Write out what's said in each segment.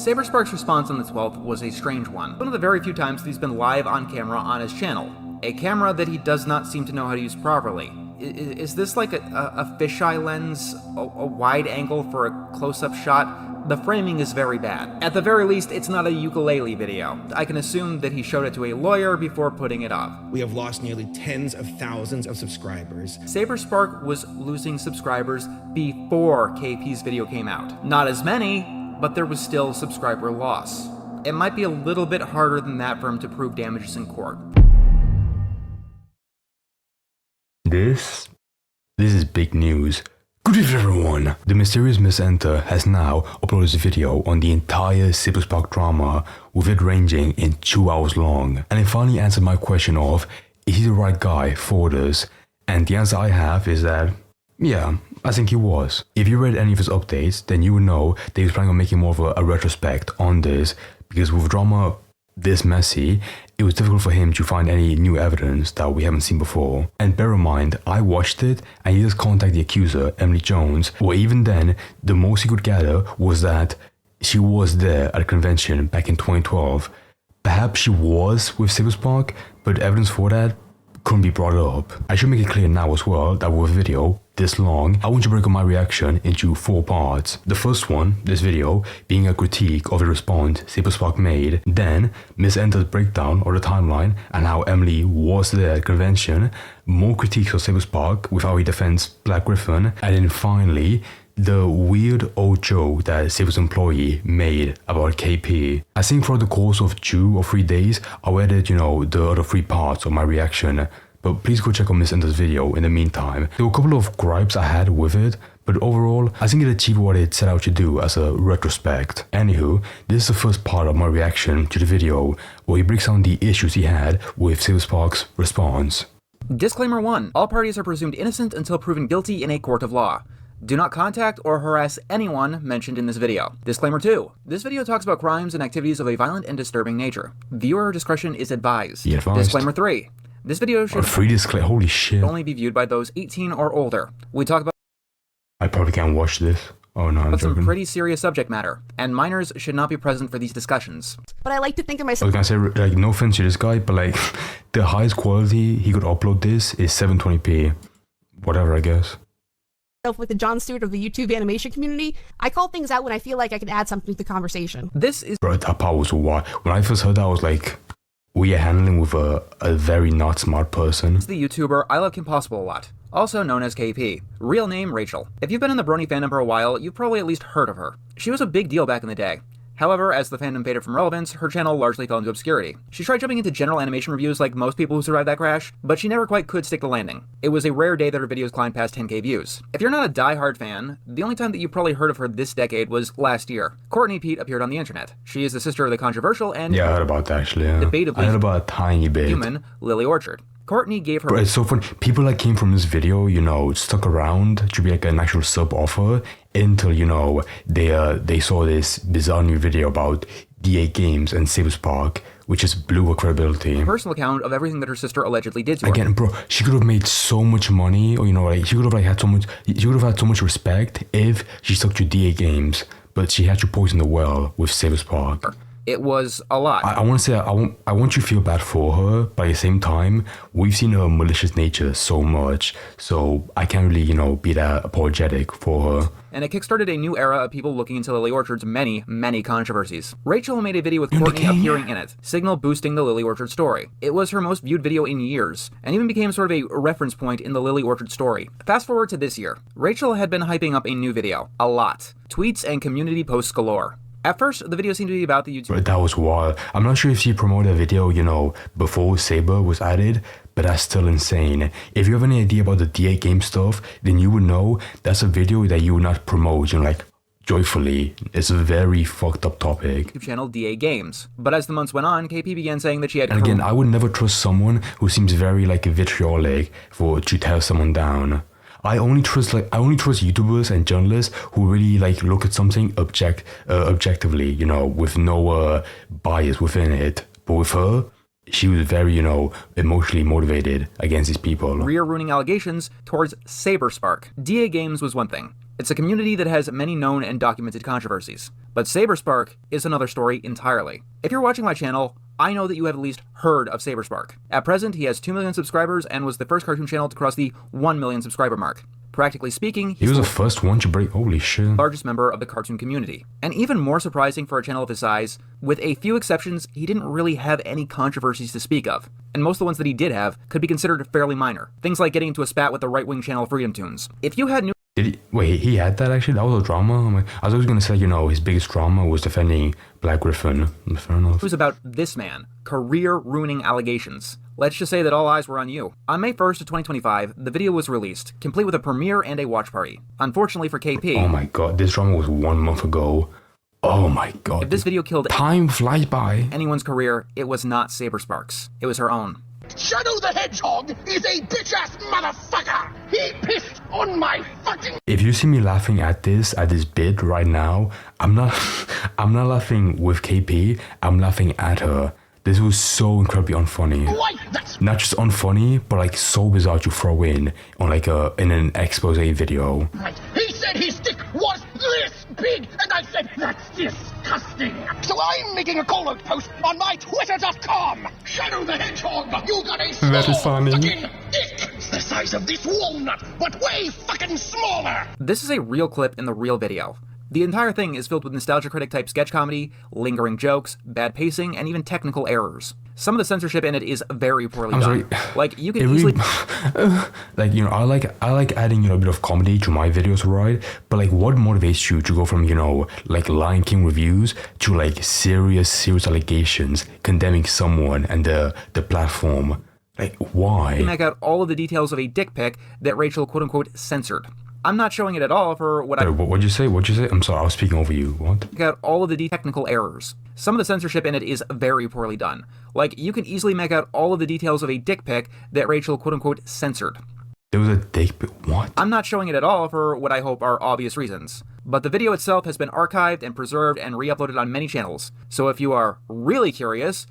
Saberspark's response on the 12th was a strange one. One of the very few times that he's been live on camera on his channel. A camera that he does not seem to know how to use properly. Is this like a fisheye lens? A wide angle for a close-up shot? The framing is very bad. At the very least, it's not a ukulele video. I can assume that he showed it to a lawyer before putting it up. We have lost nearly tens of thousands of subscribers. Saberspark was losing subscribers before KP's video came out. Not as many, but there was still subscriber loss. It might be a little bit harder than that for him to prove damages in court. This is big news. Good evening everyone! TheMysteriousMrEnter has now uploaded a video on the entire Saberspark drama, with it ranging in 2 hours long. And it finally answered my question of, is he the right guy for this? And the answer I have is that, yeah, I think he was. If you read any of his updates, then you would know that he was planning on making more of a retrospect on this, because with drama this messy, it was difficult for him to find any new evidence that we haven't seen before. And bear in mind, I watched it and he just contacted the accuser, Emily Jones, or even then, the most he could gather was that she was there at a convention back in 2012. Perhaps she was with Saberspark, but evidence for that couldn't be brought up. I should make it clear now as well that with a video this long, I want to break up my reaction into 4 parts. The first one, this video, being a critique of the response Saberspark made, then MrEnter's breakdown of the timeline and how Emily was there at convention, more critiques of Saberspark with how he defends Black Griffin, and then finally, the weird old joke that Saber's employee made about KP. I think throughout the course of 2 or 3 days, I'll edit, the other 3 parts of my reaction. But please go check out MrEnter's video in the meantime. There were a couple of gripes I had with it, but overall, I think it achieved what it set out to do as a retrospect. Anywho, this is the first part of my reaction to the video, where he breaks down the issues he had with Saberspark's response. Disclaimer 1. All parties are presumed innocent until proven guilty in a court of law. Do not contact or harass anyone mentioned in this video. Disclaimer 2. This video talks about crimes and activities of a violent and disturbing nature. Viewer discretion is advised. Disclaimer 3. This video should holy shit. only be viewed by those 18 or older. We talk about I probably can't watch this. Oh no, I'm joking. Some pretty serious subject matter, and minors should not be present for these discussions. But I like to think of myself. I was gonna say, no offense to this guy, but the highest quality he could upload this is 720p. Whatever, I guess. With the Jon Stewart of the YouTube animation community, I call things out when I feel like I can add something to the conversation. This is Bro, that part was wild. When I first heard that, I was like, we are handling with a very not smart person. The YouTuber ILoveKimPossibleALot, also known as KP. Real name, Rachel. If you've been in the Brony fandom for a while, you've probably at least heard of her. She was a big deal back in the day. However, as the fandom faded from relevance, her channel largely fell into obscurity. She tried jumping into general animation reviews like most people who survived that crash, but she never quite could stick the landing. It was a rare day that her videos climbed past 10k views. If you're not a die-hard fan, the only time that you probably heard of her this decade was last year. Courtney Pete appeared on the internet. She is the sister of the controversial and I heard about that actually. Yeah. Debatably I heard about a tiny bit. Human Lily Orchard. Courtney gave her. Bro, it's so funny. People that came from this video, stuck around to be like an actual sub offer until they saw this bizarre new video about DA Games and Saberspark, which just blew her credibility. Personal account of everything that her sister allegedly did to her. Again, bro, she could have made so much money, or she could have had so much respect if she stuck to DA Games, but she had to poison the well with Saberspark. It was a lot. I want to say, I want you to feel bad for her, but at the same time, we've seen her malicious nature so much, so I can't really, be that apologetic for her. And it kickstarted a new era of people looking into Lily Orchard's many, many controversies. Rachel made a video with Courtney appearing in it, signal boosting the Lily Orchard story. It was her most viewed video in years, and even became sort of a reference point in the Lily Orchard story. Fast forward to this year. Rachel had been hyping up a new video. A lot. Tweets and community posts galore. At first, the video seemed to be about the YouTube. That was wild. I'm not sure if she promoted a video, before Saber was added, but that's still insane. If you have any idea about the DA game stuff, then you would know that's a video that you would not promote, joyfully. It's a very fucked up topic. YouTube channel DA Games. But as the months went on, KP began saying that she had. And again, I would never trust someone who seems very vitriolic to tear someone down. I only trust YouTubers and journalists who really look at something objectively, with no bias within it. But with her, she was very, emotionally motivated against these people. Rear-ruining allegations towards Saberspark. DA Games was one thing. It's a community that has many known and documented controversies. But Saberspark is another story entirely. If you're watching my channel, I know that you have at least heard of Saberspark. At present, he has 2 million subscribers and was the first cartoon channel to cross the 1 million subscriber mark. Practically speaking, he was the first one to break. Holy shit. Largest member of the cartoon community. And even more surprising for a channel of his size, with a few exceptions, he didn't really have any controversies to speak of. And most of the ones that he did have could be considered fairly minor. Things like getting into a spat with the right-wing channel Freedom Tunes. If you had new Wait, he had that actually? That was a drama? I was always gonna say, his biggest drama was defending Black Griffin. Fair enough. It was about this man, career-ruining allegations. Let's just say that all eyes were on you. On May 1st of 2025, the video was released, complete with a premiere and a watch party. Unfortunately for KP... Oh my god, this drama was 1 month ago. Oh my god. If this video killed time flies by anyone's career, it was not Saberspark's. It was her own. Shadow the Hedgehog is a bitch-ass motherfucker! He pissed on my fucking... If you see me laughing at this bit right now, I'm not laughing with KP, I'm laughing at her. This was so incredibly unfunny. Why, that's... Not just unfunny, but like so bizarre to throw in on like in an expose video. Right. He said his dick was this big, and I said, that's disgusting. So I'm making a call-out post on my Twitter.com. Shadow the Hedgehog, you got a small fucking dick. It's the size of this walnut, but way fucking smaller. This is a real clip in the real video. The entire thing is filled with nostalgia critic type sketch comedy, lingering jokes, bad pacing, and even technical errors. Some of the censorship in it is very poorly done. Like, you can easily... like, I like adding, a bit of comedy to my videos, right? But, like, what motivates you to go from, like, Lion King reviews to, like, serious allegations condemning someone and the platform? Like, why? Make out all of the details of a dick pic that Rachel, quote-unquote, censored. I'm not showing it at all for what What'd you say? What'd you say? I'm sorry, I was speaking over you. What? Out all of the technical errors. Some of the censorship in it is very poorly done. Like, you can easily make out all of the details of a dick pic that Rachel, quote-unquote, censored. There was a dick pic? What? I'm not showing it at all for what I hope are obvious reasons. But the video itself has been archived and preserved and re-uploaded on many channels. So if you are really curious,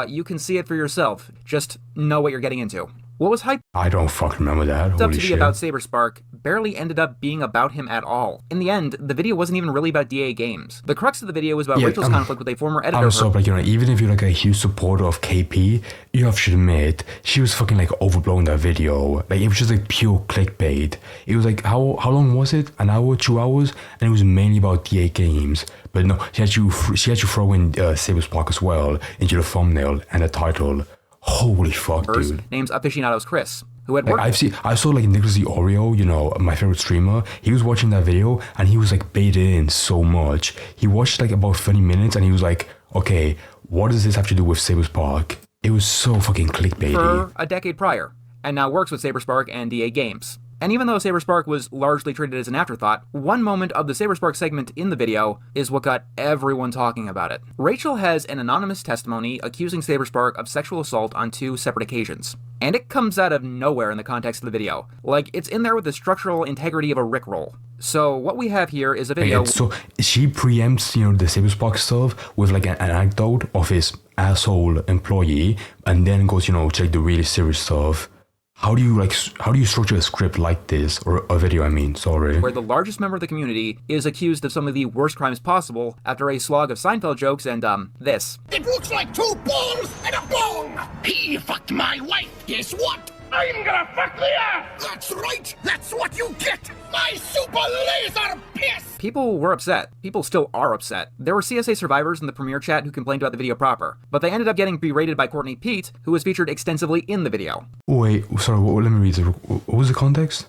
you can see it for yourself. Just know what you're getting into. What was hyped I don't fucking remember that. up to be about Saberspark barely ended up being about him at all. In the end, the video wasn't even really about DA Games. The crux of the video was about Rachel's conflict with a former editor. I'm sorry, but even if you're like a huge supporter of KP, you have to admit, she was fucking like overblowing that video. Like, it was just like pure clickbait. It was like, how long was it? An hour, 2 hours? And it was mainly about DA Games. But no, she had to throw in Saberspark as well into the thumbnail and the title. Holy fuck, dude. Name's Aficionados Chris, who had worked... I saw like Nicholas the Oreo, my favorite streamer. He was watching that video and he was like baited in so much. He watched like about 30 minutes and he was like, okay, what does this have to do with Saberspark? It was so fucking clickbaity. For a decade prior, and now works with Saberspark and DA Games. And even though Saberspark was largely treated as an afterthought, one moment of the Saberspark segment in the video is what got everyone talking about it. Rachel has an anonymous testimony accusing Saberspark of sexual assault on 2 separate occasions. And it comes out of nowhere in the context of the video. Like, it's in there with the structural integrity of a Rickroll. So what we have here is a video... So she preempts, the Saberspark stuff with like an anecdote of his asshole employee and then goes, to like the really serious stuff. How do you structure a script like this, or a video, sorry. Where the largest member of the community is accused of some of the worst crimes possible after a slog of Seinfeld jokes and, this. It looks like 2 balls and a bong! He fucked my wife, guess what? I'm gonna fuck Leah! That's right! That's what you get! My super laser piss! People were upset. People still are upset. There were CSA survivors in the premiere chat who complained about the video proper, but they ended up getting berated by Courtney Pete, who was featured extensively in the video. Wait, sorry, let me read it. What was the context?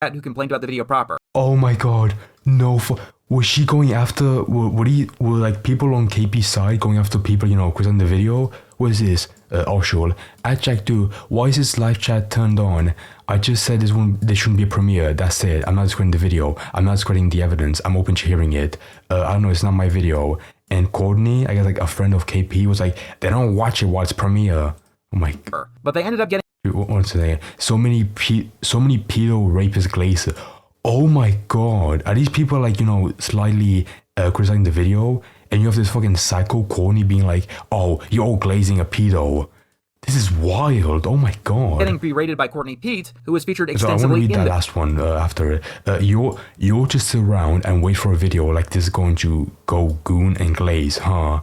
Who complained about the video proper. Oh my god, no, was she going after, were like people on KP's side going after people, criticizing the video? What is this? Sure. At Jack2, why is this live chat turned on? I just said there shouldn't be a premiere, that's it. I'm not discrediting the video, I'm not discrediting the evidence, I'm open to hearing it. I don't know, it's not my video. And Courtney, I guess like a friend of KP, was like, they don't watch it while it's premiere. Oh my god. But they ended up getting... One second. So many pedo rapist glazers. Oh my god. Are these people like, slightly criticizing the video? And you have this fucking psycho Courtney being like, oh, you're all glazing a pedo. This is wild. Oh my god. Getting berated by Courtney Pete, who was featured So I want to extensively read in that the last one after it. You'll just sit around and wait for a video like this is going to go goon and glaze, huh?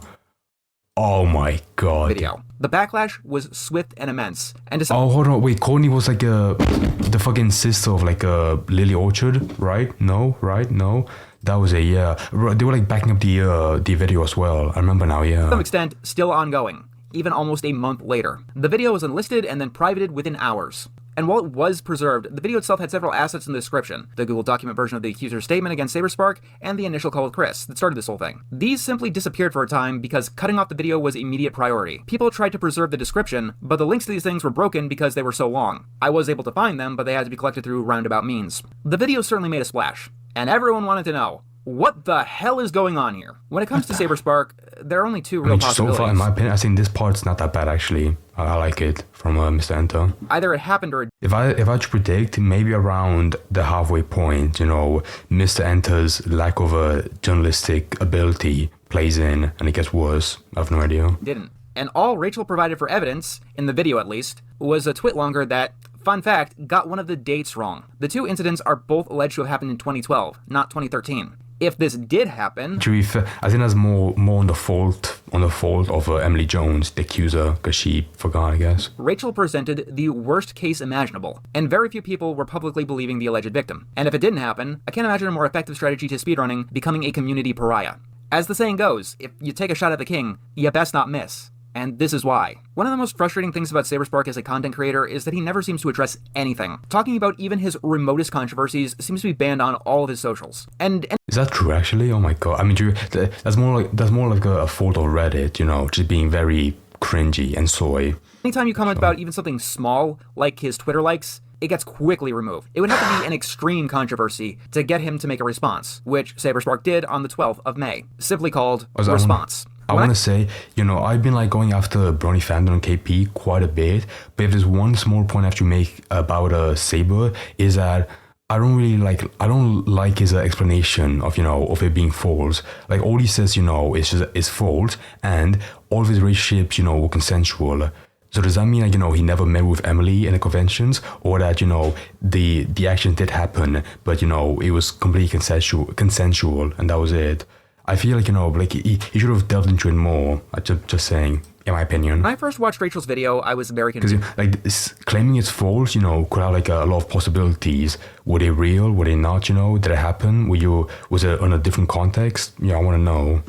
Oh my god. video. The backlash was swift and immense, and Oh, hold on. Wait, Courtney was like the fucking sister of like Lily Orchard, right? No, right? No. That was a, yeah. They were like backing up the video as well. I remember now, yeah. to some extent still ongoing, even almost a month later. The video was unlisted and then privated within hours. And while it was preserved, the video itself had several assets in the description: the Google document version of the accuser's statement against Saberspark, and the initial call with Chris that started this whole thing. These simply disappeared for a time because cutting off the video was immediate priority. People tried to preserve the description, but the links to these things were broken because they were so long. I was able to find them, but they had to be collected through roundabout means. The video certainly made a splash, and everyone wanted to know, what the hell is going on here? When it comes to Saberspark, there are only two real possibilities. So far, in my opinion, I think this part's not that bad, actually. I like it from Mr. Enter. Either it happened or it If I had to predict, maybe around the halfway point, you know, Mr. Enter's lack of a journalistic ability plays in, and it gets worse. I have no idea. didn't. And all Rachel provided for evidence, in the video at least, was a twit longer that, fun fact, got one of the dates wrong. The two incidents are both alleged to have happened in 2012, not 2013. If this did happen, To be fair, I think that's more on the fault of Emily Jones, the accuser, because she forgot, I guess. Rachel presented the worst case imaginable, and very few people were publicly believing the alleged victim. And if it didn't happen, I can't imagine a more effective strategy to speedrunning becoming a community pariah. As the saying goes, if you take a shot at the king, you best not miss. And this is why. One of the most frustrating things about Saberspark as a content creator is that he never seems to address anything. Talking about even his remotest controversies seems to be banned on all of his socials. And Is that true, actually? Oh my god. I mean, that's more like a fault of Reddit, you know, just being very cringy and soy. anytime you comment about even something small, like his Twitter likes, it gets quickly removed. It would have to be an extreme controversy to get him to make a response, which Saberspark did on the 12th of May, simply called Response. I want to say, you know, I've been like going after Brony Fandom and KP quite a bit, but if there's one small point I have to make about Saber is that I don't like his explanation of, you know, of it being false. Like all he says, you know, is false, and all of his relationships, you know, were consensual. So does that mean, like, you know, he never met with Emily in the conventions, or that, you know, the action did happen, but, you know, it was completely consensual, and that was it? I feel like, you know, like he should have delved into it more. Just saying, in my opinion. When I first watched Rachel's video, I was very confused. Because like claiming it's false, you know, could have like a lot of possibilities. Were they real? Were they not? You know, did it happen? Was it on a different context? Yeah, I want to know.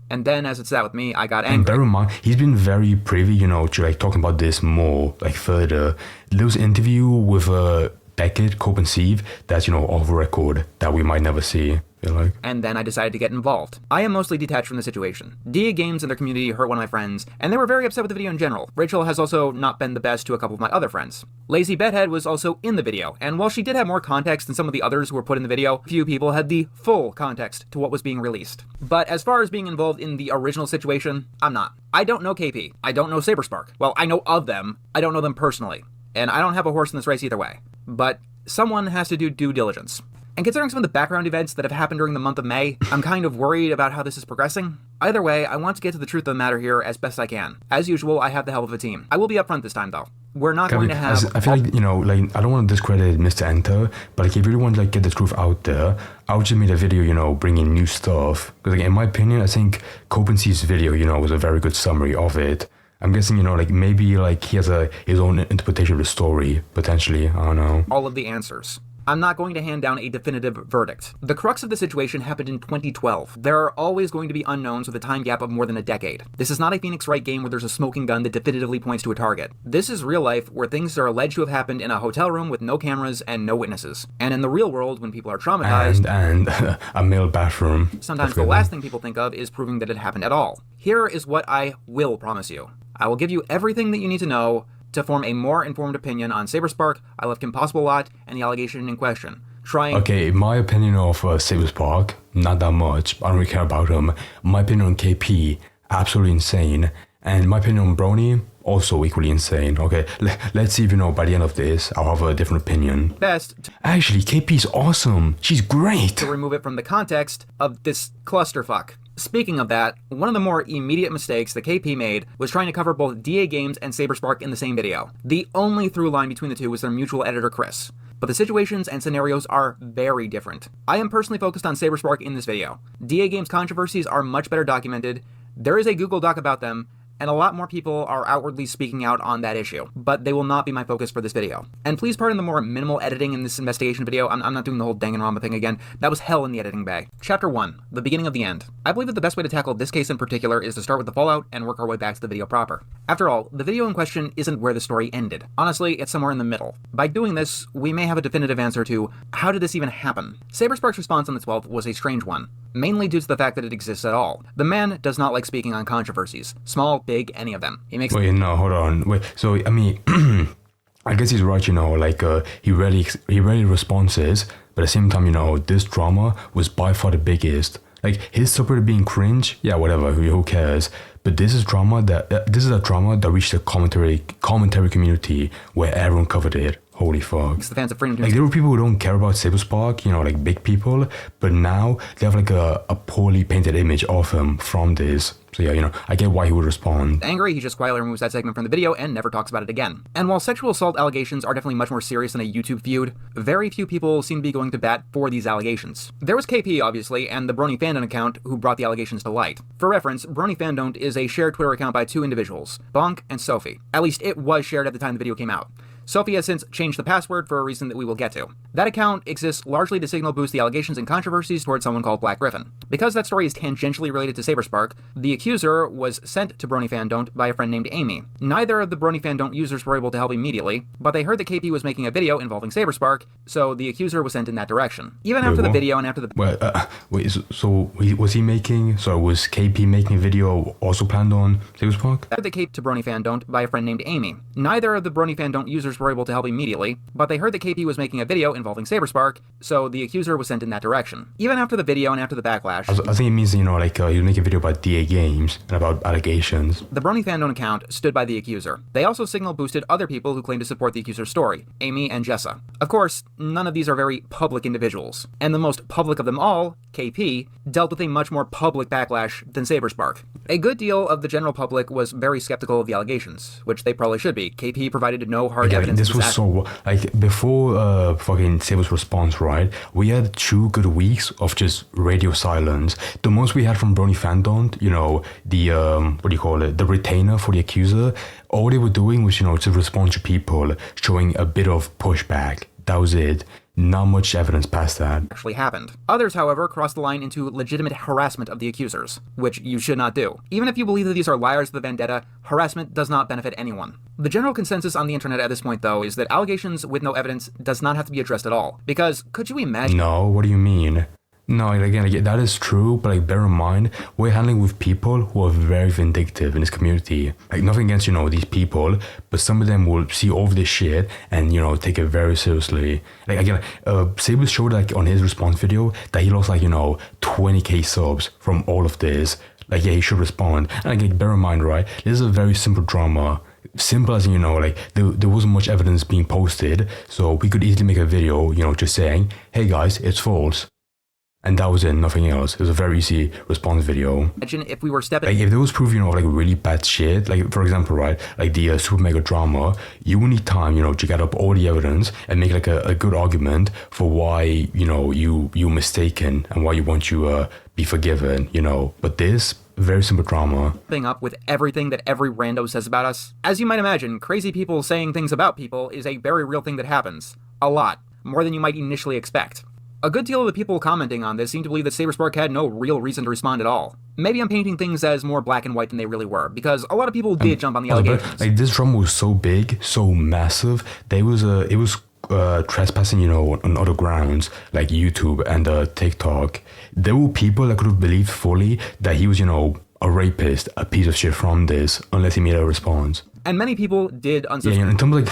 And then, as it sat with me, I got And angry. bear in mind, he's been very privy, you know, to like talking about this more, like further. There was an interview with Beckett, Cope and Steve, that's, you know, off record that we might never see. Like. And then I decided to get involved. I am mostly detached from the situation. DA Games and their community hurt one of my friends, and they were very upset with the video in general. Rachel has also not been the best to a couple of my other friends. Lazy Bedhead was also in the video, and while she did have more context than some of the others who were put in the video, few people had the full context to what was being released. But as far as being involved in the original situation, I'm not. I don't know KP. I don't know Saberspark. Well, I know of them. I don't know them personally. And I don't have a horse in this race either way. But someone has to do due diligence. And considering some of the background events that have happened during the month of May, I'm kind of worried about how this is progressing. Either way, I want to get to the truth of the matter here as best I can. As usual, I have the help of a team. I will be upfront this time, though. We're not going to have... I feel like, you know, like, I don't want to discredit Mr. Enter, but like, if you really want to like get the truth out there, I would just make a video, you know, bringing new stuff. Because like, in my opinion, I think Copen's video, you know, was a very good summary of it. I'm guessing, you know, like, maybe like he has his own interpretation of the story, potentially. I don't know. All of the answers. I'm not going to hand down a definitive verdict. The crux of the situation happened in 2012. There are always going to be unknowns with a time gap of more than a decade. This is not a Phoenix Wright game where there's a smoking gun that definitively points to a target. This is real life where things are alleged to have happened in a hotel room with no cameras and no witnesses. And in the real world, when people are traumatized... And a male bathroom. Sometimes the last thing people think of is proving that it happened at all. Here is what I will promise you. I will give you everything that you need to know to form a more informed opinion on Saberspark, ILoveKimPossibleALot, and the allegation in question. Okay, my opinion of Saberspark, not that much. I don't really care about him. My opinion on KP, absolutely insane. And my opinion on Brony, also equally insane. Okay, let's see if, you know, by the end of this, I'll have a different opinion. Actually, KP's awesome. She's great. To remove it from the context of this clusterfuck. Speaking of that, one of the more immediate mistakes that KP made was trying to cover both DA Games and Saberspark in the same video. The only through line between the two was their mutual editor Chris. But the situations and scenarios are very different. I am personally focused on Saberspark in this video. DA Games controversies are much better documented, there is a Google Doc about them, and a lot more people are outwardly speaking out on that issue, but they will not be my focus for this video. And please pardon the more minimal editing in this investigation video. I'm not doing the whole Danganronpa thing again. That was hell in the editing bag. Chapter 1, the beginning of the end. I believe that the best way to tackle this case in particular is to start with the fallout and work our way back to the video proper. After all, the video in question isn't where the story ended. Honestly, it's somewhere in the middle. By doing this, we may have a definitive answer to how did this even happen? Saberspark's response on the 12th was a strange one, mainly due to the fact that it exists at all. The man does not like speaking on controversies, small, big, any of them. He makes— Wait, no, hold on. Wait, so, I mean, I guess he's right, you know, like, he rarely responses, but at the same time, you know, this drama was by far the biggest. Like, his subreddit being cringe, yeah, whatever, who cares? But this is a drama that reached the commentary community where everyone covered it. Holy fuck. The fans of freedom to— Like, there were people who don't care about Saberspark, you know, like big people, but now they have like a poorly painted image of him from this. So yeah, you know, I get why he would respond. Angry, he just quietly removes that segment from the video and never talks about it again. And while sexual assault allegations are definitely much more serious than a YouTube feud, very few people seem to be going to bat for these allegations. There was KP, obviously, and the Brony Fandom account who brought the allegations to light. For reference, Brony Fandom is a shared Twitter account by two individuals, Bonk and Sophie. At least it was shared at the time the video came out. Sophie has since changed the password for a reason that we will get to. That account exists largely to signal boost the allegations and controversies towards someone called Black Griffin. Because that story is tangentially related to Saberspark, the accuser was sent to Brony Fandom by a friend named Amy. Neither of the Brony Fandom users were able to help immediately, but they heard that KP was making a video involving Saberspark, so the accuser was sent in that direction. Even after the video and after the— was KP making a video also planned on Saberspark? They came to Brony Fandom by a friend named Amy. Neither of the Brony Fandom users were able to help immediately, but they heard that KP was making a video involving Saberspark, so the accuser was sent in that direction. Even after the video and after the backlash— I think it means, you know, like, you make a video about DA Games and about allegations. The Brony Fandom account stood by the accuser. They also signal boosted other people who claim to support the accuser's story, Amy and Jessa. Of course, none of these are very public individuals, and the most public of them all, KP, dealt with a much more public backlash than Saberspark. A good deal of the general public was very skeptical of the allegations, which they probably should be. KP provided no hard evidence. This was so, like, before fucking Saber's response, right? We had 2 good weeks of just radio silence. The most we had from Brony Fandom, you know, the the retainer for the accuser, all they were doing was, you know, to respond to people showing a bit of pushback. That was it. Not much evidence past that actually happened. Others, however, crossed the line into legitimate harassment of the accusers, which you should not do. Even if you believe that these are liars of the vendetta, harassment does not benefit anyone. The general consensus on the internet at this point, though, is that allegations with no evidence does not have to be addressed at all. Because, could you imagine— No, what do you mean? No, again, that is true, but like, bear in mind, we're handling with people who are very vindictive in this community. Like, nothing against, you know, these people, but some of them will see over this shit and, you know, take it very seriously. Like, again, Saber showed, like, on his response video that he lost, like, you know, 20k subs from all of this. Like, yeah, he should respond. And again, bear in mind, right, this is a very simple drama. Simple as, you know, like, there wasn't much evidence being posted, so we could easily make a video, you know, just saying, hey guys, it's false. And that was it, nothing else. It was a very easy response video. Imagine if we were stepping— Like, if there was proof, you know, of like really bad shit, like, for example, right, like the super mega drama, you would need time, you know, to get up all the evidence and make like a good argument for why, you know, you mistaken and why you want to be forgiven, you know. But this, very simple drama. Up with everything that every rando says about us. As you might imagine, crazy people saying things about people is a very real thing that happens. A lot. More than you might initially expect. A good deal of the people commenting on this seem to believe that Saberspark had no real reason to respond at all. Maybe I'm painting things as more black and white than they really were, because a lot of people did jump on the allegations. Like, this drama was so big, so massive, that it was trespassing, you know, on other grounds like YouTube and TikTok. There were people that could have believed fully that he was, you know, a rapist, a piece of shit from this, unless he made a response. And many people did unsubscribe. Yeah, in terms of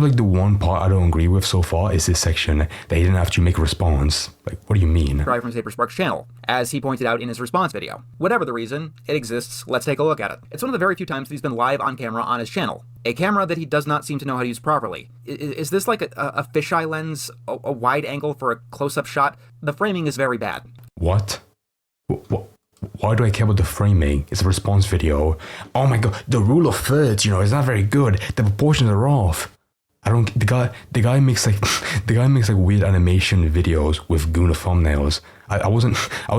like the one part I don't agree with so far is this section that he didn't have to make a response. Like, what do you mean? From Saberspark's channel, as he pointed out in his response video. Whatever the reason, it exists. Let's take a look at it. It's one of the very few times that he's been live on camera on his channel. A camera that he does not seem to know how to use properly. Is this like a fisheye lens, a wide angle for a close-up shot? The framing is very bad. What? What? why do I care about the framing? It's a response video. Oh my god, the rule of thirds, it's not very good. The proportions are off. I don't. The guy makes like weird animation videos with Guna thumbnails. I wasn't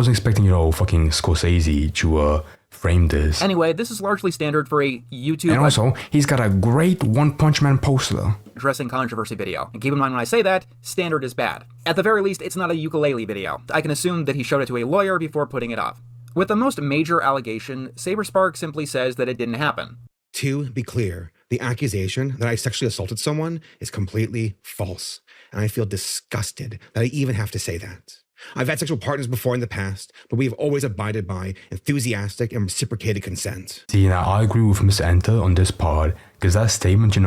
expecting fucking Scorsese to frame this. Anyway, this is largely standard for a YouTube. And also, he's got a great One Punch Man poster. Addressing controversy video. And keep in mind when I say that, standard is bad. At the very least, it's not a ukulele video. I can assume that he showed it to a lawyer before putting it up. With the most major allegation, Saberspark simply says that it didn't happen. To be clear, the accusation that I sexually assaulted someone is completely false, and I feel disgusted that I even have to say that. I've had sexual partners before in the past, but we've always abided by enthusiastic and reciprocated consent. See, now I agree with Mr. Enter on this part, because that statement,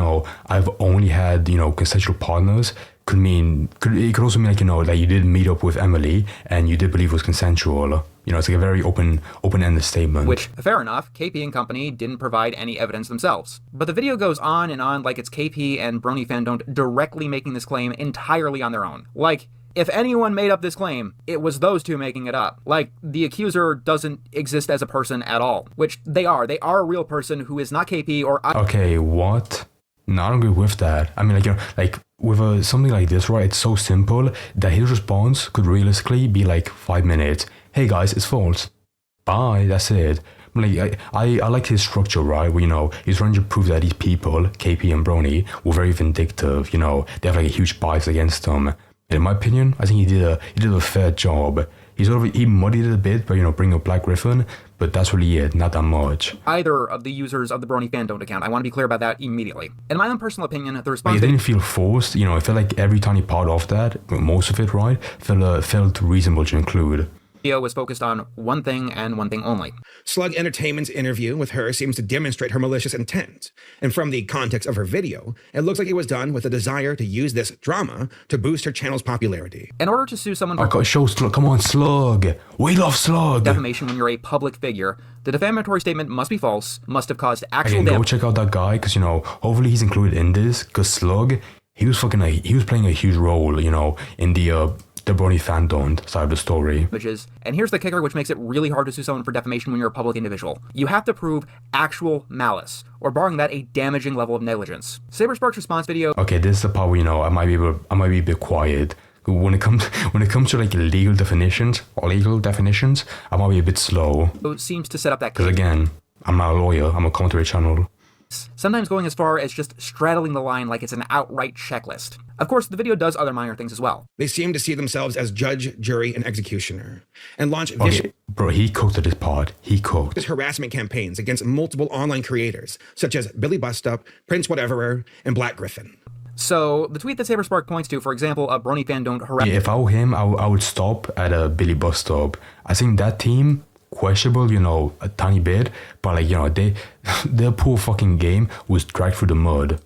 I've only had, consensual partners, it could also mean that you did meet up with Emily and you did believe it was consensual. It's like a very open-ended statement. Which, fair enough, KP and company didn't provide any evidence themselves. But the video goes on and on like it's KP and BronyFandom directly making this claim entirely on their own. Like, if anyone made up this claim, it was those two making it up. Like, the accuser doesn't exist as a person at all. Which they are. They are a real person who is not KP or... Okay, what? No, I don't agree with that. I mean, with something like this, right, it's so simple that his response could realistically be like 5 minutes. Hey guys, it's false. Bye, that's it. I like his structure, right, where, he's trying to prove that these people, KP and Brony, were very vindictive, they have like a huge bias against them. And in my opinion, I think he did a fair job. He muddied it a bit by, bringing up Black Griffin, but that's really it, not that much. Either of the users of the BronyFandom account. I want to be clear about that immediately. In my own personal opinion, the response... It didn't feel forced, I felt like every tiny part of that, most of it, right, felt reasonable to include. Video was focused on one thing and one thing only. Slug Entertainment's interview with her seems to demonstrate her malicious intent. And from the context of her video, it looks like it was done with a desire to use this drama to boost her channel's popularity. In order to sue someone for... Oh, show Slug. Come on, Slug. We love Slug. Defamation when you're a public figure, the defamatory statement must be false, must have caused actual damage. Go check out that guy, because, hopefully he's included in this, because Slug, he was playing a huge role, in the BronyFandom side of the story. And here's the kicker, which makes it really hard to sue someone for defamation when you're a public individual. You have to prove actual malice, or barring that, a damaging level of negligence. Saberspark's response video... Okay, this is the part where, I might be a bit quiet. When it comes to like legal definitions, I might be a bit slow. It seems to set up that... Because again, I'm not a lawyer, I'm a commentary channel. Sometimes going as far as just straddling the line like it's an outright checklist. Of course, the video does other minor things as well. They seem to see themselves as judge, jury, and executioner, and launch Bro, he cooked at this part. He cooked. harassment campaigns against multiple online creators, such as Billy Bustup, Prince Whateverer, and Black Griffin. So, the tweet that Saberspark points to, for example, a BronyFandom harass... Yeah, if I were him, I would stop at a Billy Bustup. I think that team... questionable, a tiny bit, but their poor fucking game was dragged through the mud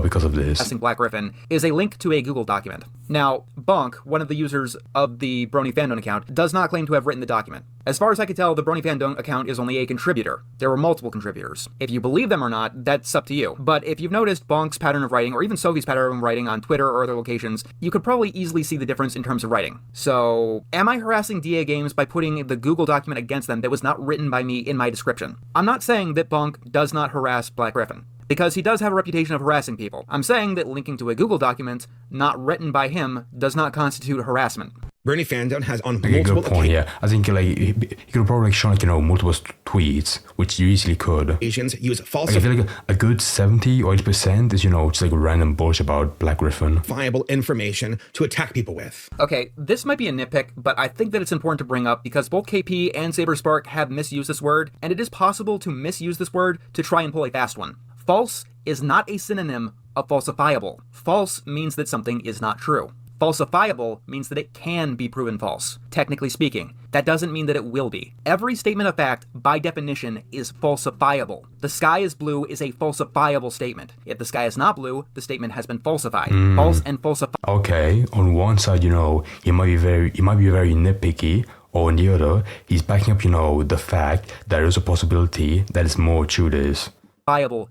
because of this. Black Griffin is a link to a Google document. Now, Bunk, one of the users of the BronyFandom account, does not claim to have written the document. As far as I can tell, the BronyFandom account is only a contributor. There were multiple contributors. If you believe them or not, that's up to you. But if you've noticed Bunk's pattern of writing, or even Sophie's pattern of writing on Twitter or other locations, you could probably easily see the difference in terms of writing. So, am I harassing DA Games by putting the Google document against them that was not written by me in my description? I'm not saying that Bunk does not harass Black Griffin, because he does have a reputation of harassing people. I'm saying that linking to a Google document not written by him does not constitute harassment. BronyFandom has on multiple multiple good point, yeah. I think he could probably show multiple tweets, which you easily could. Asians use false. I feel like a good 70 or 80% is just like random bullshit about Black Griffin. Viable information to attack people with. Okay, this might be a nitpick, but I think that it's important to bring up because both KP and Saberspark have misused this word, and it is possible to misuse this word to try and pull a fast one. False is not a synonym of falsifiable. False means that something is not true. Falsifiable means that it can be proven false. Technically speaking, that doesn't mean that it will be. Every statement of fact, by definition, is falsifiable. The sky is blue is a falsifiable statement. If the sky is not blue, the statement has been falsified. False and falsifiable. Okay, on one side, he might be very nitpicky, or on the other, he's backing up, the fact that there's a possibility that it's more to this.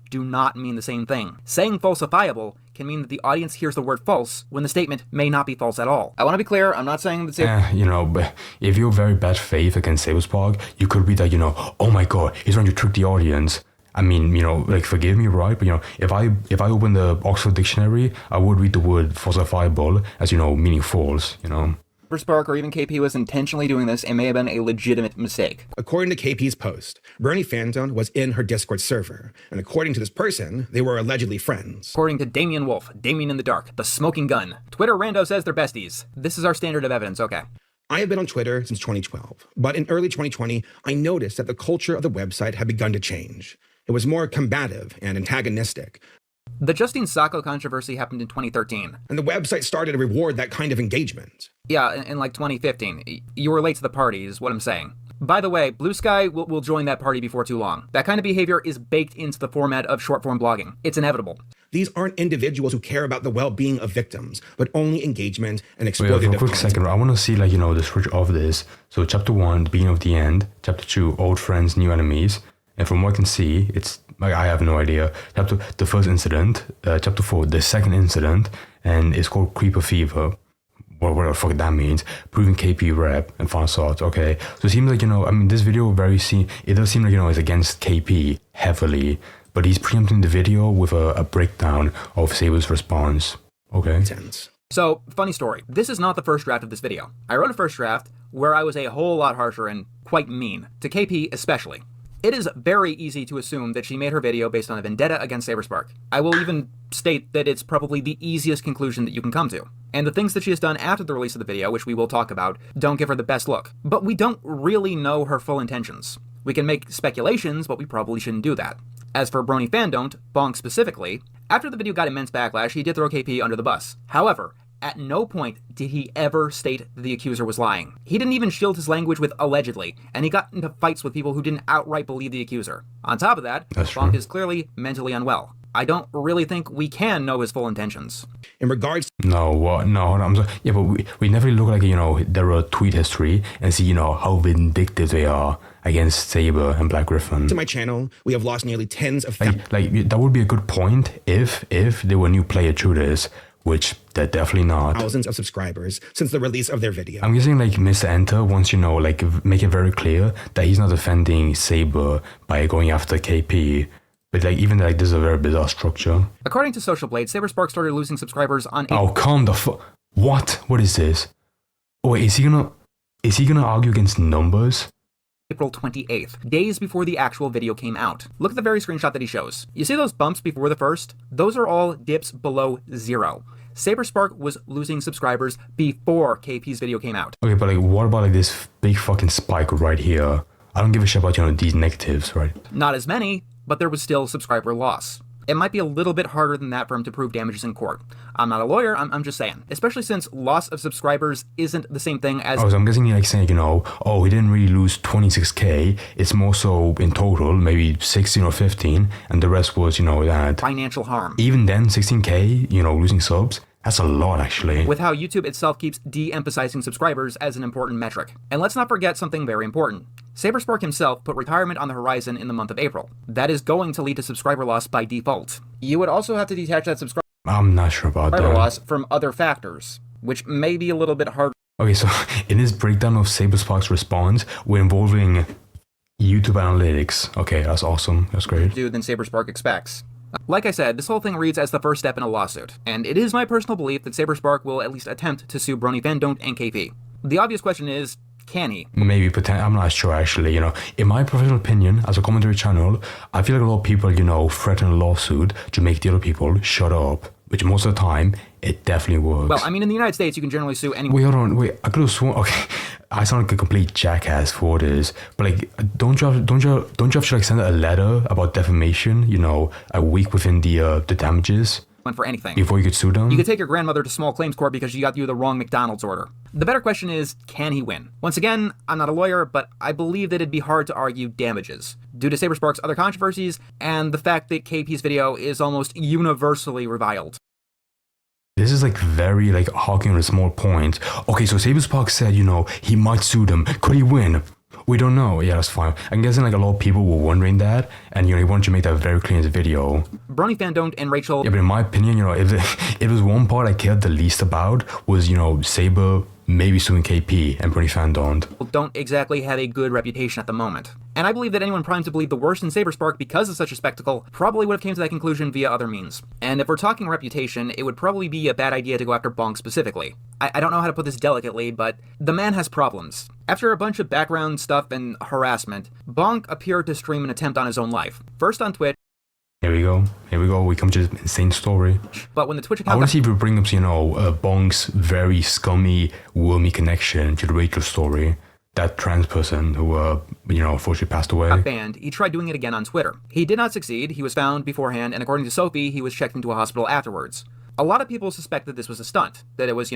Do not mean the same thing. Saying falsifiable can mean that the audience hears the word false when the statement may not be false at all. I want to be clear, I'm not saying that you know, but if you're very bad faith against Saberspark, you could be that, you know, oh my god, he's trying to trick the audience. I mean, you know, like, forgive me, right? But, you know, if I open the Oxford Dictionary, I would read the word falsifiable as, you know, meaning false, you know. Saberspark or even KP was intentionally doing this, it may have been a legitimate mistake. According to KP's post, Bernie Fandom was in her Discord server, and according to this person, they were allegedly friends. According to Damien Wolf, Damien in the Dark, the Smoking Gun. Twitter rando says they're besties. This is our standard of evidence, okay. I have been on Twitter since 2012, but in early 2020, I noticed that the culture of the website had begun to change. It was more combative and antagonistic. The Justine Sacco controversy happened in 2013. And the website started to reward that kind of engagement. Yeah, in like 2015. You were late to the party, is what I'm saying. By the way, Blue Sky will join that party before too long. That kind of behavior is baked into the format of short-form blogging. It's inevitable. These aren't individuals who care about the well-being of victims, but only engagement and exploitative Wait, a quick second. I want to see, like, you know, the switch of this. So chapter 1, the beginning of the end. Chapter 2, old friends, new enemies. And from what I can see, it's like, I have no idea. Chapter the first incident, chapter 4, the second incident, and it's called Creeper Fever. Whatever the fuck that means. Proving KP rep and final thoughts. Okay, so it seems like, you know, I mean, this video it does seem like, you know, it's against KP heavily, but he's preempting the video with a breakdown of Saber's response. Okay. So, funny story. This is not the first draft of this video. I wrote a first draft where I was a whole lot harsher and quite mean, to KP especially. It is very easy to assume that she made her video based on a vendetta against Saberspark. I will even state that it's probably the easiest conclusion that you can come to. And the things that she has done after the release of the video, which we will talk about, don't give her the best look. But we don't really know her full intentions. We can make speculations, but we probably shouldn't do that. As for Brony Fandom, Bonk specifically, after the video got immense backlash, he did throw KP under the bus. However, at no point did he ever state that the accuser was lying. He didn't even shield his language with allegedly, and he got into fights with people who didn't outright believe the accuser. On top of that, Bonk is clearly mentally unwell. I don't really think we can know his full intentions. In regards... No, what? No, I'm sorry. Yeah, but we never look like, you know, their tweet history and see, you know, how vindictive they are against Saber and Black Griffin. To my channel, we have lost nearly tens of... Like, that would be a good point if there were new player shooters, which they're definitely not. Thousands of subscribers since the release of their video. I'm guessing, like, Mr. Enter wants, you know, like, make it very clear that he's not defending Saber by going after KP. But, like, even, like, this is a very bizarre structure. According to Social Blade, Saberspark started losing subscribers on... Oh, calm the fuck... What? What is this? Oh, wait, is he gonna argue against numbers? April 28th, days before the actual video came out. Look at the very screenshot that he shows. You see those bumps before the first? Those are all dips below 0. Saberspark was losing subscribers before KP's video came out. Okay, but, like, what about, like, this big fucking spike right here? I don't give a shit about, you know, these negatives, right? Not as many, but there was still subscriber loss. It might be a little bit harder than that for him to prove damages in court. I'm not a lawyer, I'm just saying. Especially since loss of subscribers isn't the same thing as... Oh, so I'm guessing you're, like, saying, you know, oh, he didn't really lose 26k. It's more so in total, maybe 16 or 15, and the rest was, you know, that... financial harm. Even then, 16k, you know, losing subs, that's a lot, actually. With how YouTube itself keeps de-emphasizing subscribers as an important metric. And let's not forget something very important. Saberspark himself put retirement on the horizon in the month of April. That is going to lead to subscriber loss by default. You would also have to detach that subscriber I'm not sure about that. loss from other factors, which may be a little bit harder. Okay, so in this breakdown of Saberspark's response, we're involving YouTube analytics. Okay, that's awesome. That's great. Than Saberspark expects. Like I said, this whole thing reads as the first step in a lawsuit, and it is my personal belief that Saberspark will at least attempt to sue Brony Fandom and KP. The obvious question is, can he? Maybe, but I'm not sure, actually. You know, in my professional opinion, as a commentary channel, I feel like a lot of people, you know, threaten a lawsuit to make the other people shut up, which most of the time, it definitely works. Well, I mean, in the United States, you can generally sue anyone. Wait, hold on, wait, I could have sworn, okay, I sound like a complete jackass for this, but, like, don't you have to, like, send a letter about defamation, you know, a week within the damages? For anything. Before you could sue them? You could take your grandmother to small claims court because she got you the wrong McDonald's order. The better question is, can he win? Once again, I'm not a lawyer, but I believe that it'd be hard to argue damages, due to Saberspark's other controversies, and the fact that KP's video is almost universally reviled. This is, like, very, like, hawking on a small point. Okay, so Saberspark said, you know, he might sue them. Could he win? We don't know. Yeah, that's fine. I'm guessing like a lot of people were wondering that, and you wanted to make that very clear in the video. Brony Fandom and Rachel... Yeah, but in my opinion, if there's one part I cared the least about was, Saber maybe suing KP and Brony Fandom don't exactly have a good reputation at the moment. And I believe that anyone primed to believe the worst in Saberspark because of such a spectacle probably would have came to that conclusion via other means. And if we're talking reputation, it would probably be a bad idea to go after Bonk specifically. I don't know how to put this delicately, but the man has problems. After a bunch of background stuff and harassment, Bonk appeared to stream an attempt on his own life. First on Twitch. Here we go. We come to this insane story. But when the Twitch account... I want to see if we bring up, Bonk's very scummy, wormy connection to the Rachel story. That trans person who, unfortunately passed away. Got banned, he tried doing it again on Twitter. He did not succeed, he was found beforehand, and according to Sophie, he was checked into a hospital afterwards. A lot of people suspect that this was a stunt, that it was,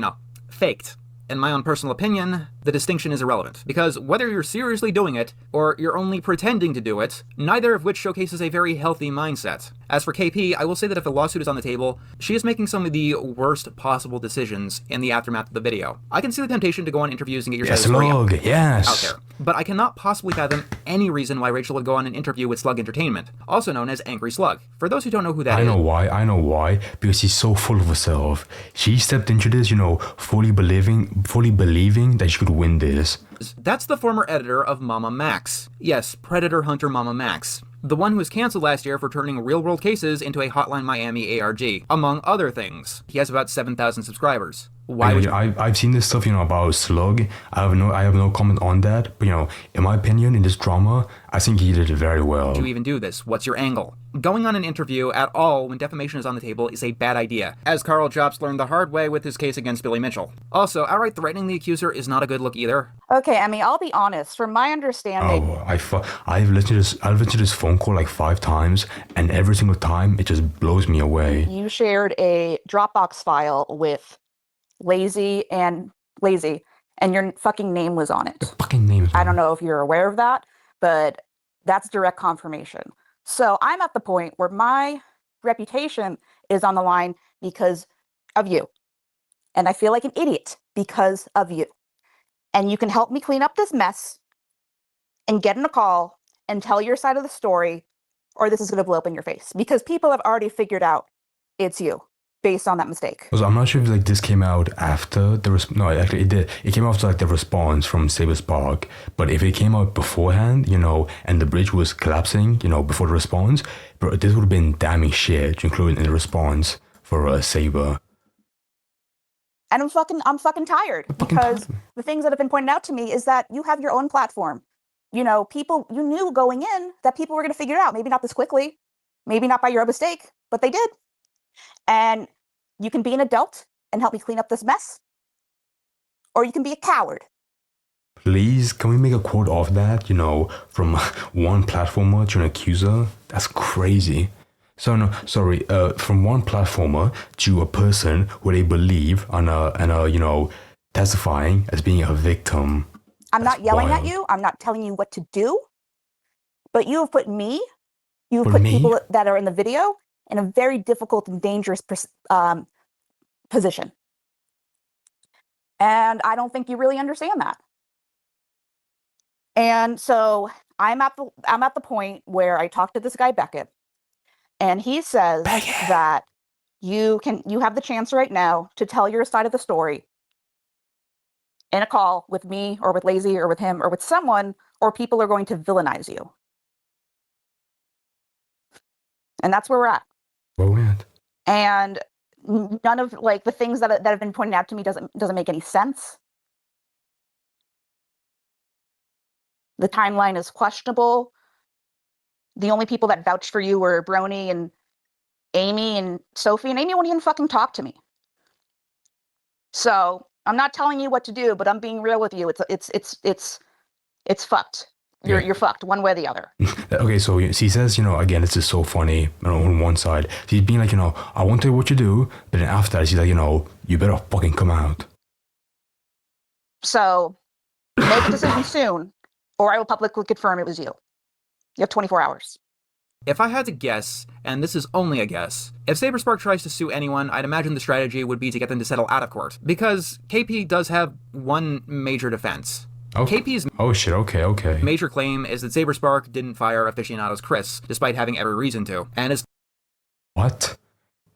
faked. In my own personal opinion, the distinction is irrelevant, because whether you're seriously doing it, or you're only pretending to do it, neither of which showcases a very healthy mindset. As for KP, I will say that if a lawsuit is on the table, she is making some of the worst possible decisions in the aftermath of the video. I can see the temptation to go on interviews and get your Slug, out yes. there, but I cannot possibly fathom any reason why Rachel would go on an interview with Slug Entertainment, also known as Angry Slug. For those who don't know who that is... I know why, because she's so full of herself. She stepped into this, fully believing that she could win this. That's the former editor of Mama Max. Yes, Predator Hunter Mama Max. The one who was canceled last year for turning real-world cases into a Hotline Miami ARG, among other things. He has about 7,000 subscribers. I've seen this stuff, about Slug. I have no comment on that. But, in my opinion, in this drama, I think he did it very well. To even do this, what's your angle? Going on an interview at all when defamation is on the table is a bad idea, as Carl Jobs learned the hard way with his case against Billy Mitchell. Also, outright threatening the accuser is not a good look either. Okay, I'll be honest. From my understanding... I've listened to this phone call like 5 times, and every single time, it just blows me away. You shared a Dropbox file with Lazy, and your fucking name was on it. The fucking name. I don't know if you're aware of that, but that's direct confirmation. So I'm at the point where my reputation is on the line because of you. And I feel like an idiot because of you. And you can help me clean up this mess and get in a call and tell your side of the story, or this is going to blow up in your face. Because people have already figured out it's you based on that mistake. So I'm not sure if this came out after the no, actually it did. It came after the response from Saberspark. But if it came out beforehand, and the bridge was collapsing, before the response, bro, this would have been damning shit to include in the response for Saber. And I'm fucking tired because the things that have been pointed out to me is that you have your own platform. People, you knew going in that people were going to figure it out. Maybe not this quickly, maybe not by your own mistake, but they did. And you can be an adult and help me clean up this mess, or you can be a coward. Please, can we make a quote of that? From one platformer to an accuser? That's crazy. So no, sorry. From one platformer to a person who they believe and testifying as being a victim. I'm not yelling at you. I'm not telling you what to do. But you have put people that are in the video in a very difficult and dangerous position. And I don't think you really understand that. And so I'm at the point where I talked to this guy Beckett, and he says that you have the chance right now to tell your side of the story in a call with me or with Lazy or with him or with someone, or people are going to villainize you. And that's where we're at. And none of the things that have been pointed out to me doesn't make any sense. The timeline is questionable. The only people that vouched for you were Brony and Amy and Sophie, and Amy won't even fucking talk to me. So I'm not telling you what to do, but I'm being real with you. It's fucked. You're fucked one way or the other. Okay, so she says, again, this is so funny on one side. She's being like, I won't tell you what you do, but then after that, she's like, you better fucking come out. So make a decision soon, or I will publicly confirm it was you. You have 24 hours. If I had to guess, and this is only a guess, if Saberspark tries to sue anyone, I'd imagine the strategy would be to get them to settle out of court. Because KP does have one major defense. KP's Oh shit, okay. major claim is that Saberspark didn't fire aficionados Chris, despite having every reason to, and as What?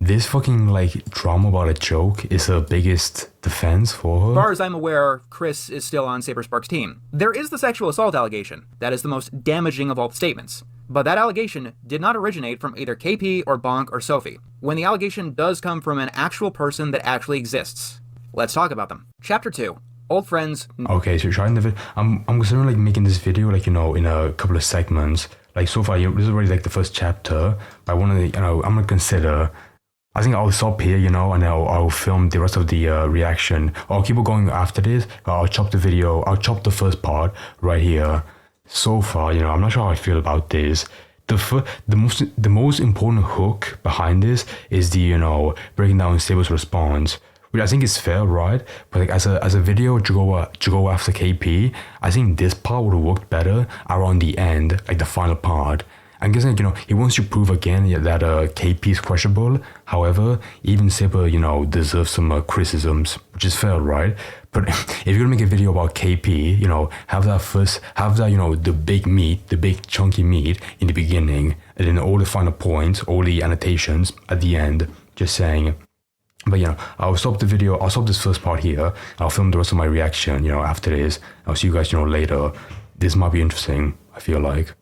This fucking, like, drama about a joke is her biggest defense for her? far as I'm aware, Chris is still on Saberspark's team. There is the sexual assault allegation. That is the most damaging of all the statements. But that allegation did not originate from either KP or Bonk or Sophie. When the allegation does come from an actual person that actually exists. Let's talk about them. Chapter 2. Old friends. Okay, so trying the I'm considering like making this video like, you know, in a couple of segments. Like so far, this is already like the first chapter. But I want to, you know, I'm gonna consider. I think I'll stop here, you know, and I'll film the rest of the reaction. I'll keep it going after this. I'll chop the video. I'll chop the first part right here. So far, you know, I'm not sure how I feel about this. The most important hook behind this is the, you know, breaking down Sable's response, which I think is fair, right? But like as a video to go after KP, I think this part would have worked better around the end, like the final part. I'm guessing, you know, he wants to prove again that KP is questionable. However, even Saber, you know, deserves some criticisms, which is fair, right? But if you're gonna make a video about KP, you know, have that, you know, the big meat, the big chunky meat in the beginning, and then all the final points, all the annotations at the end, just saying. But, you know, I'll stop the video. I'll stop this first part here. I'll film the rest of my reaction, you know, after this. I'll see you guys, you know, later. This might be interesting, I feel like.